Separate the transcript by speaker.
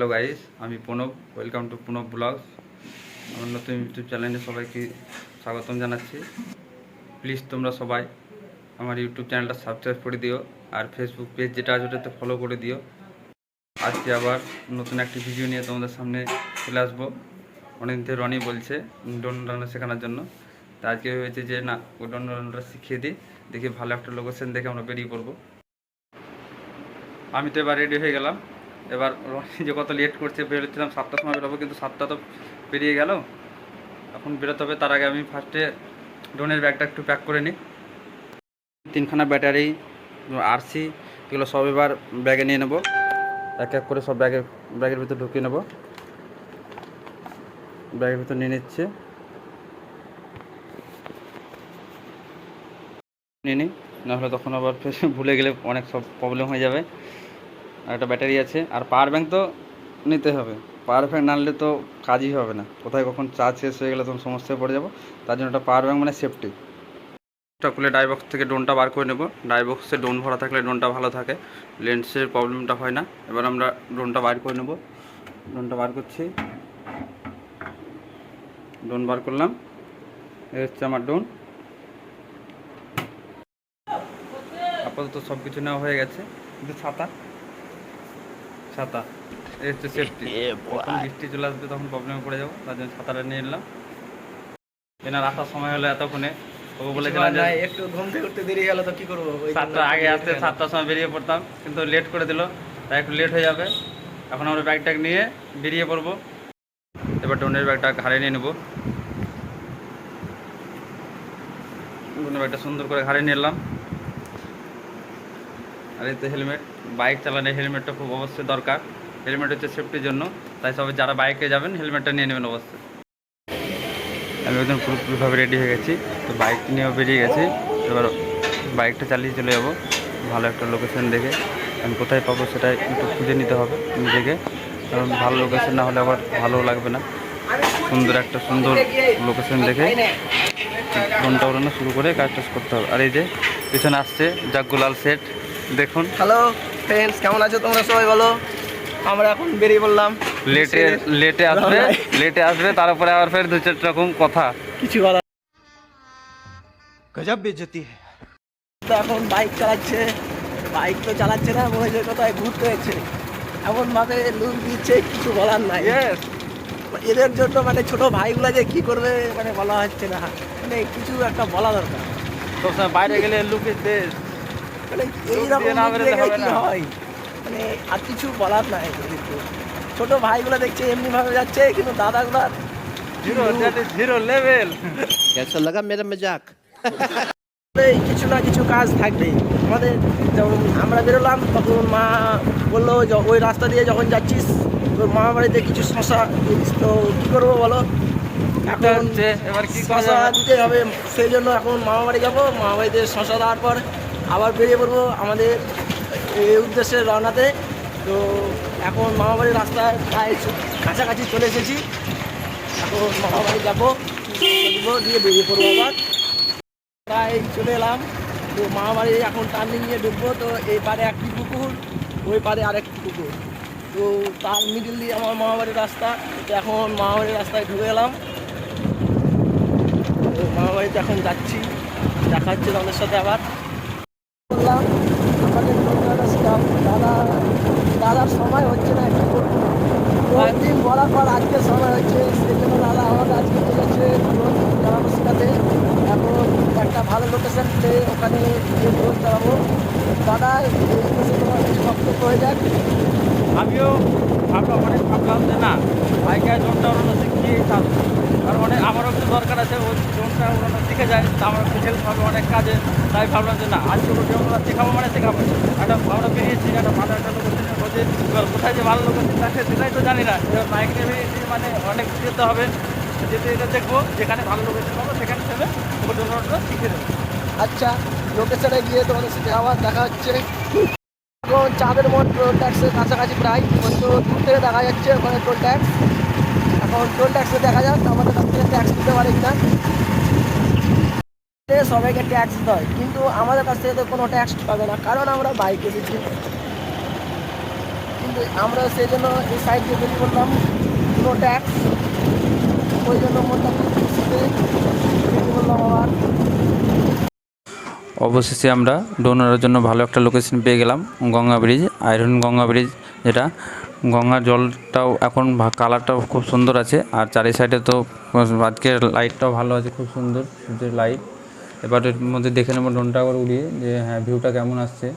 Speaker 1: Hello guys, আমি Pranab. Welcome to Pranab blogs. আমার নতুন ইউটিউব চ্যানেলে সবাইকে স্বাগতম জানাচ্ছি। প্লিজ তোমরা সবাই আমার ইউটিউব চ্যানেলটা সাবস্ক্রাইব করে দিও, আর ফেসবুক পেজ যেটা আছে ওটাতে ফলো করে দিও। আজকে আবার নতুন একটি ভিডিও নিয়ে তোমাদের সামনে চলে আসবো। অনেকদিন থেকে রনি বলছে ড্রোন রান্না শেখানোর জন্য, তা আজকে হয়েছে যে না, ও ড্রোন রান্নাটা শিখিয়ে দিই। দেখি ভালো একটা লোকেশন দেখে আমরা বেরিয়ে পড়বো। আমি তো এবার রেডি হয়ে গেলাম। এবার যে কত লেট করছে, বেরোচ্ছিলাম 7টার সময় বেরোবো, কিন্তু 7টা তো পেরিয়ে গেল। এখন বেরোতে হবে, তার আগে আমি ফার্স্টে ড্রোনের ব্যাগটা একটু প্যাক করে নিই। 3খানা ব্যাটারি, আরসি, এগুলো সব এবার ব্যাগে নিয়ে নেবো। এক এক করে সব ব্যাগের ভিতর ঢুকিয়ে নেবো। ব্যাগের ভিতর নিয়ে নিচ্ছে, নিয়ে নিই, নাহলে তখন আবার ভুলে গেলে অনেক সব প্রবলেম হয়ে যাবে। আর একটা ব্যাটারি আছে, আর পাওয়ার ব্যাঙ্ক তো নিতে হবে। পাওয়ার ব্যাঙ্ক না নিলে তো কাজই হবে না। কোথায় কখন চার্জ শেষ হয়ে গেলে তখন সমস্যায় পড়ে যাবো। তার জন্য একটা পাওয়ার ব্যাঙ্ক মানে সেফটি। এটা খুলে ডাইবক্স থেকে ড্রোনটা বার করে নেব। ডাইবক্সে ড্রোন ভরা থাকলে ড্রোনটা ভালো থাকে, লেন্সের প্রবলেমটা হয় না। এবার আমরা ড্রোনটা বার করে নেব। ড্রোনটা বার করছি, ড্রোন বার করলাম। এই হচ্ছে আমার ড্রোন। আপাতত সব কিছু নেওয়া হয়ে গেছে, কিন্তু ছাতা এই হচ্ছে সেফটি। কখন বৃষ্টি চলে আসবে তখন প্রবলেমে পড়ে যাবো, তার জন্য ছাতাটা নিয়ে নিলাম। এনার আসার সময় হলো এতক্ষণে, ও বলেছিলাম যে
Speaker 2: একটু ঘুম থেকে উঠতে দেরি হলো তো কি করবো,
Speaker 1: 7টা আগে আসতে 7টার সময় বেরিয়ে পড়তাম, কিন্তু লেট করে দিল, তাই একটু লেট হয়ে যাবে। এখন আমরা ব্যাগটাকে নিয়ে বেরিয়ে পড়বো। এবার ড্রোনের ব্যাগটা ঘাড়ে নিয়ে নেবো। ড্রোনের ব্যাগটা সুন্দর করে ঘাড়ে নিলাম। আর এই তো হেলমেট, বাইক চালানোর হেলমেটটা খুব অবশ্যই দরকার। হেলমেট হচ্ছে সেফটির জন্য, তাই সবাই যারা বাইকে যাবেন হেলমেটটা নিয়ে নেবেন অবশ্যই। আমি একদম পুরোপুরিভাবে রেডি হয়ে গেছি, তো বাইক নিয়েও বেরিয়ে গেছি। এবার বাইকটা চালিয়ে চলে যাবো ভালো একটা লোকেশন দেখে। আমি কোথায় পাবো সেটা একটু খুঁজে নিতে হবে নিজেকে, কারণ ভালো লোকেশন না হলে আবার ভালো লাগবে না। সুন্দর লোকেশন দেখে ফোনটা ওড়ানো শুরু করে কাজটা করতে হবে। আর এই যে পিছনে আসছে জাগুলাল সেট, দেখুন।
Speaker 2: হ্যালো ফ্রেন্ডস, কেমন আছো তোমরা সবাই? বলো। আমরা এখন বেরিয়ে পড়লাম।
Speaker 1: লেটে আসবে তারপরে আবার ফের 2-4 রকম কথা,
Speaker 2: কিছু বলা।
Speaker 3: গজব বেজতি है।
Speaker 2: তো এখন বাইক চালাচ্ছে, বাইক তো চালাচ্ছে না, মনে হচ্ছে কোথায় ঘুরতে হচ্ছে, এমন ভাবে লুক দিচ্ছে, কিছু বলার নাই। এদের জন্য মানে ছোট ভাইগুলা যে কি করবে মানে বলা হচ্ছে না, মানে কিছু একটা বলা দরকার।
Speaker 1: সবসময় বাইরে গেলে লুকের দেশ,
Speaker 2: মানে এইরকম কি হয়, মানে আর কিছু বলার নাই। ছোট ভাইগুলো দেখছে এমনি ভাবে যাচ্ছে, কিন্তু দাদাগুলা
Speaker 1: জিরো লেভেল।
Speaker 3: कैसा लगा मेरा मजाक?
Speaker 2: কিছু না কিছু কাজ থাকবে আমাদের। যেমন আমরা বেরোলাম, তখন মা বললো যে ওই রাস্তা দিয়ে যখন যাচ্ছিস তোর মামা বাড়িতে কিছু শশা দিস, তো কী করবো বলো? এখন
Speaker 1: এবার কি
Speaker 2: শশা দিতে হবে, সেই জন্য এখন মামা বাড়ি যাবো। মামা বাড়িতে শশা দেওয়ার পর আবার বেরিয়ে পড়বো আমাদের এই উদ্দেশ্যে রওনাতে। তো এখন মামা বাড়ির রাস্তায় প্রায় কাছাকাছি চলে এসেছি। এখন মামা বাড়ি যাবো, দিয়ে বেরিয়ে পড়বো আবার। প্রায় চলে এলাম। তো মামা বাড়ি এখন টার্নিং নিয়ে ঢুকবো। তো এই পারে একটি পুকুর, ওই পারে আরেকটি পুকুর, তো তার মিডিল দিয়ে আমার মামা বাড়ির রাস্তা। তো এখন মামা বাড়ির রাস্তায় ঢুকে এলাম। তো মামা বাড়িতে এখন যাচ্ছি, দেখা হচ্ছে তাদের সাথে আবার। বললাম আমাদের দাদার সময় হচ্ছে না, কি করবো, দিন বলার পর আজকে সময় হচ্ছে, সেই জন্য দাদা আমাদের আজকে চলে যাচ্ছে চালানো শেখাতে। এখন একটা ভালো লোকেশন পেয়ে ওখানে গিয়ে ড্রোন চালাবো। দাদা তোমার কিছু বক্তব্য হয়ে যাক।
Speaker 1: আমিও ভাবলাম যে না, বাইকে ড্রোনটা ওড়ানো শিখিয়ে থাকবো, কারণ আমারও একটু দরকার আছে। ওই ড্রোনটা ওড়ানো শিখে যায় তো আমার একটু হেল্প হবে অনেক কাজে। তাই ভাবলাম যে না, আজকে ড্রোনটা শেখাবো শেখাবো। আমরা বেরিয়েছি একটা ভালো একটা লোকেশনের খোঁজে। এবার কোথায় যে ভালো লোকেশন থাকে সেটাই তো জানি না। এবার বাইক নিয়ে বেরিয়েছি মানে অনেক যেতে হবে, যেতে দেখবো যেখানে ভালো লোকেশন পাবো সেখানে নেবে ওই ড্রোনটা শিখে দেবো।
Speaker 2: আচ্ছা, লোকেশনে গিয়ে তোমাদের সাথে আবার দেখা হচ্ছে। এখন চাঁদের মোড় টোল ট্যাক্সের কাছাকাছি প্রায়, হয়তো দূর থেকে দেখা যাচ্ছে ওখানে টোল ট্যাক্স। এখন টোল ট্যাক্সে দেখা যাক আমাদের কাছ থেকে ট্যাক্স দিতে পারে কিনা। সবাইকে ট্যাক্স দিতে হয়, কিন্তু আমাদের কাছ থেকে তো কোনো ট্যাক্স পাবে না, কারণ আমরা বাইক এসেছি। কিন্তু আমরা সেই জন্য এই সাইড দিয়ে বেরিয়ে পড়লাম, নো ট্যাক্স, ওই জন্য মনটা বেরিয়ে পড়লাম আবার।
Speaker 1: অবশেষে আমরা ডোনারের জন্য ভালো একটা লোকেশন পেয়ে গেলাম, Ganga bridge, iron Ganga bridge, যেটা গঙ্গার জলটাও এখন কালারটাও খুব সুন্দর আছে। আর চারি সাইডে তো আজকে লাইটটাও ভালো আছে, খুব সুন্দর সূর্যের লাইট। এবার এর মধ্যে দেখে নেবো ড্রোনটা আবার উড়িয়ে যে হ্যাঁ ভিউটা কেমন আসছে।